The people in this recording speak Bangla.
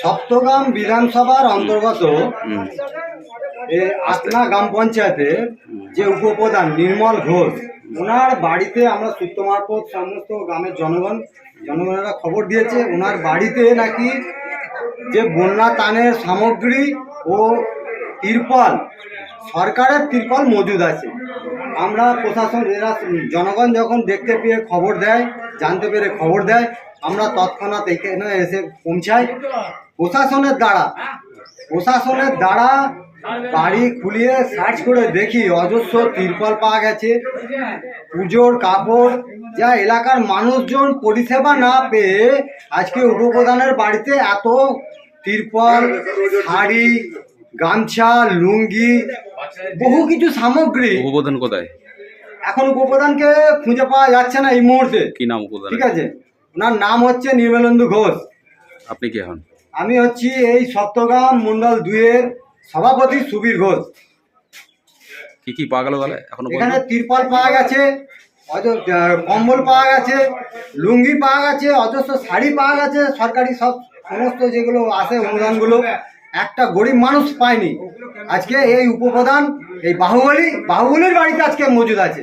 সপ্তগ্রাম বিধানসভার অন্তর্গত আসনা গ্রাম পঞ্চায়েতের যে উপপ্রধান নির্মল ঘোষ, ওনার বাড়িতে আমরা সূত্র মারফত সমস্ত গ্রামের জনগণেরা খবর দিয়েছে ওনার বাড়িতে নাকি যে বন্যা ত্রাণের সামগ্রী ও তিরপল, সরকারের তিরপল মজুদ আছে। আমরা প্রশাসন, এরা জনগণ যখন দেখতে পেয়ে খবর দেয়, জানতে পেরে খবর দেয়, আমরা তৎক্ষণাৎ এখানে এসে পৌঁছাই। প্রশাসনের দ্বারা বাড়ি খুলিয়ে সার্চ করে দেখি অজস্র তিরপল পাওয়া গেছে, পুজোর কাপড়, যা এলাকার মানুষজন পরিষেবা না পেয়ে আজকে উপপ্রধানের বাড়িতে এত তিরপল, শাড়ি, গামছা, লুঙ্গি, বহু কিছু সামগ্রী। উপপ্রধান কোথায়? এখন উপপ্রধানকে খুঁজে পাওয়া যাচ্ছে না এই মুহূর্তে। কি নাম উপপ্রধান? ঠিক আছে, ওনার নাম হচ্ছে নির্মলেন্দু ঘোষ। আপনি কে হন? আমি হচ্ছি এই সপ্তগ্রাম মন্ডল 2-এর সভাপতি সুবীর ঘোষ। কি কি পাওয়া গেল তাহলে? এখানে তিরপল পাওয়া গেছে, কম্বল পাওয়া গেছে, লুঙ্গি পাওয়া গেছে, অজস্র শাড়ি পাওয়া গেছে, সরকারি সমস্ত যেগুলো আছে অনুদানগুলো একটা গরিব মানুষ পায়নি। আজকে এই উপপ্রধান এই বাহুবলীর বাড়িতে আজকে মজুদ আছে।